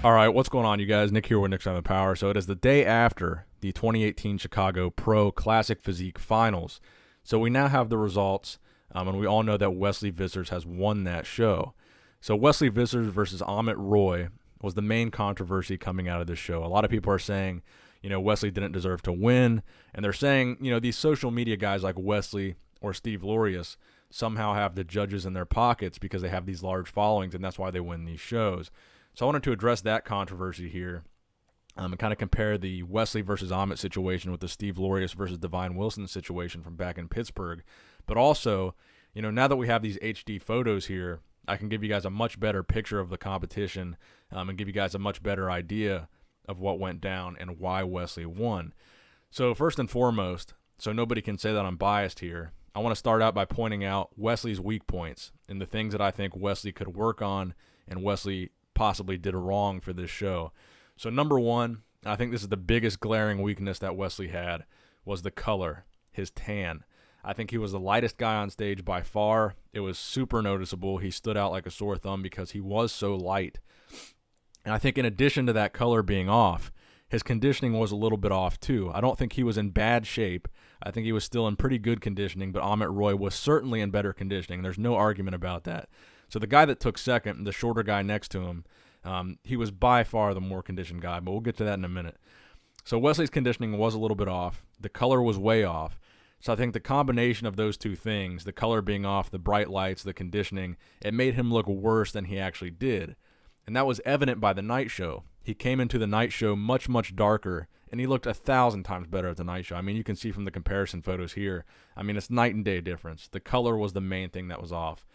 All right, what's going on, you guys? Nick here with Nick's Time and Power. So it is the day after the 2018 Chicago Pro Classic Physique Finals. So we now have the results, and we all know that Wesley Vissers has won that show. So Wesley Vissers versus Amit Roy was the main controversy coming out of this show. A lot of people are saying, Wesley didn't deserve to win, and they're saying, these social media guys like Wesley or Steve Lorius somehow have the judges in their pockets because they have these large followings, and that's why they win these shows. So I wanted to address that controversy here and kind of compare the Wesley versus Amit situation with the Steve Lorius versus Divine Wilson situation from back in Pittsburgh. But also, now that we have these HD photos here, I can give you guys a much better picture of the competition and give you guys a much better idea of what went down and why Wesley won. So first and foremost, so nobody can say that I'm biased here, I want to start out by pointing out Wesley's weak points and the things that I think Wesley could work on and Wesley possibly did wrong for this show. So number one, I think this is the biggest glaring weakness that Wesley had, was the color, his tan. I think he was the lightest guy on stage by far. It was super noticeable. He stood out like a sore thumb because he was so light. And I think in addition to that color being off, his conditioning was a little bit off too. I don't think he was in bad shape. I think he was still in pretty good conditioning, but Amit Roy was certainly in better conditioning. There's no argument about that. So the guy that took second, the shorter guy next to him, he was by far the more conditioned guy, but we'll get to that in a minute. So Wesley's conditioning was a little bit off. The color was way off. So I think the combination of those two things, the color being off, the bright lights, the conditioning, it made him look worse than he actually did. And that was evident by the night show. He came into the night show much, much darker, and he looked 1,000 times better at the night show. I mean, you can see from the comparison photos here. I mean, it's night and day difference. The color was the main thing that was off.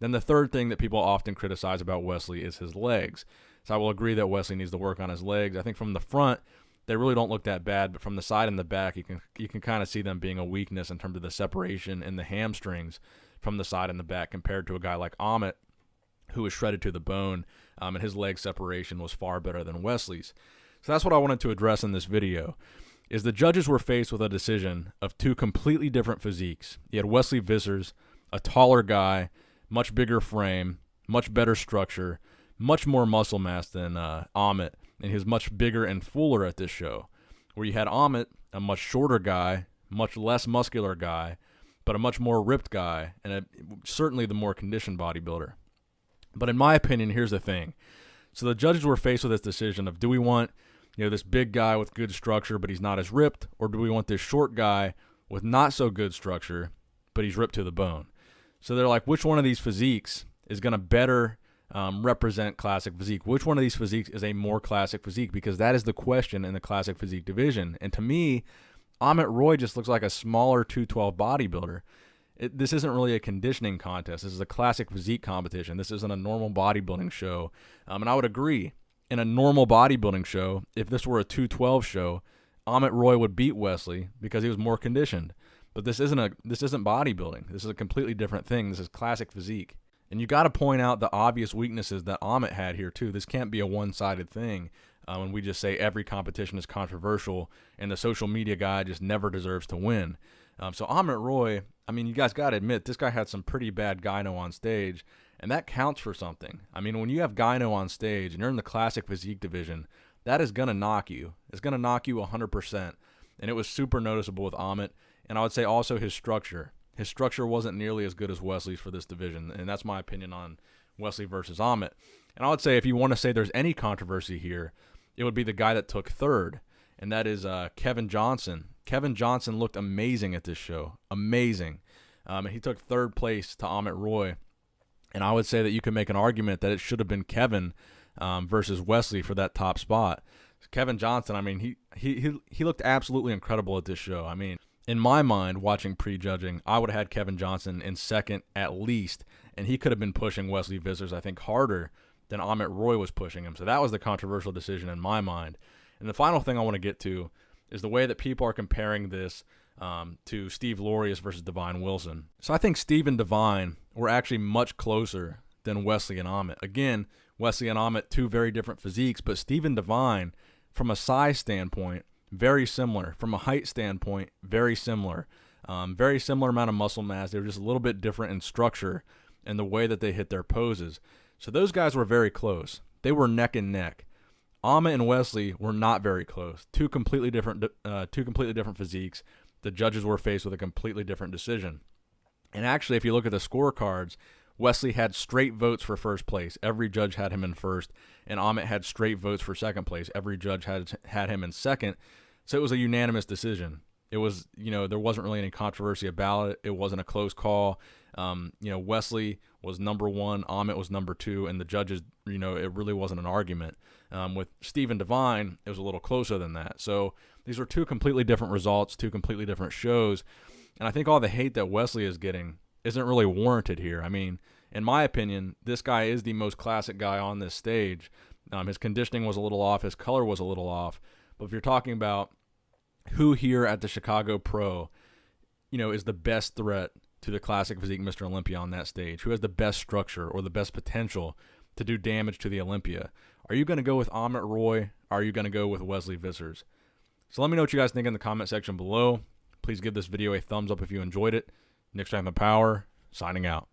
Then the third thing that people often criticize about Wesley is his legs. So I will agree that Wesley needs to work on his legs. I think from the front, they really don't look that bad, but from the side and the back, you can kind of see them being a weakness in terms of the separation in the hamstrings from the side and the back compared to a guy like Amit, who was shredded to the bone, and his leg separation was far better than Wesley's. So that's what I wanted to address in this video, is the judges were faced with a decision of two completely different physiques. You had Wesley Vissers, a taller guy, much bigger frame, much better structure, much more muscle mass than Amit, and he was much bigger and fuller at this show. Where you had Amit, a much shorter guy, much less muscular guy, but a much more ripped guy, and certainly the more conditioned bodybuilder. But in my opinion, here's the thing. So the judges were faced with this decision of, do we want this big guy with good structure, but he's not as ripped, or do we want this short guy with not so good structure, but he's ripped to the bone? So they're like, which one of these physiques is going to better represent classic physique? Which one of these physiques is a more classic physique? Because that is the question in the classic physique division. And to me, Amit Roy just looks like a smaller 212 bodybuilder. This isn't really a conditioning contest. This is a classic physique competition. This isn't a normal bodybuilding show. And I would agree, in a normal bodybuilding show, if this were a 212 show, Amit Roy would beat Wesley because he was more conditioned. But this isn't bodybuilding. This is a completely different thing. This is classic physique. And you got to point out the obvious weaknesses that Amit had here too. This can't be a one-sided thing when we just say every competition is controversial and the social media guy just never deserves to win. So Amit Roy, I mean, you guys got to admit, this guy had some pretty bad gyno on stage, and that counts for something. I mean, when you have gyno on stage and you're in the classic physique division, that is going to knock you. It's going to knock you 100%. And it was super noticeable with Amit. And I would say also his structure. His structure wasn't nearly as good as Wesley's for this division, and that's my opinion on Wesley versus Amit. And I would say if you want to say there's any controversy here, it would be the guy that took third, and that is Kevin Johnson. Kevin Johnson looked amazing at this show, amazing. And he took third place to Amit Roy, and I would say that you could make an argument that it should have been Kevin versus Wesley for that top spot. Kevin Johnson, I mean, he looked absolutely incredible at this show. I mean, in my mind, watching prejudging, I would have had Kevin Johnson in second at least, and he could have been pushing Wesley Vissers, I think, harder than Amit Roy was pushing him. So that was the controversial decision in my mind. And the final thing I want to get to is the way that people are comparing this to Steve Lorius versus Divine Wilson. So I think Steve and Divine were actually much closer than Wesley and Amit. Again, Wesley and Amit, two very different physiques, but Steve and Divine, from a size standpoint, very similar. From a height standpoint, very similar. Very similar amount of muscle mass. They were just a little bit different in structure and the way that they hit their poses. So those guys were very close. They were neck and neck. Amma and Wesley were not very close. Two completely different physiques. The judges were faced with a completely different decision. And actually, if you look at the scorecards, Wesley had straight votes for first place. Every judge had him in first. And Amit had straight votes for second place. Every judge had him in second. So it was a unanimous decision. It was, there wasn't really any controversy about it. It wasn't a close call. Wesley was number one, Amit was number two, and the judges, it really wasn't an argument. With Stephen Devine, it was a little closer than that. So these were two completely different results, two completely different shows. And I think all the hate that Wesley is getting isn't really warranted here. I mean, in my opinion, this guy is the most classic guy on this stage. His conditioning was a little off. His color was a little off. But if you're talking about who here at the Chicago Pro, is the best threat to the classic physique Mr. Olympia on that stage, who has the best structure or the best potential to do damage to the Olympia, are you going to go with Amit Roy? Or are you going to go with Wesley Vissers? So let me know what you guys think in the comment section below. Please give this video a thumbs up if you enjoyed it. Nick Strength and Power, signing out.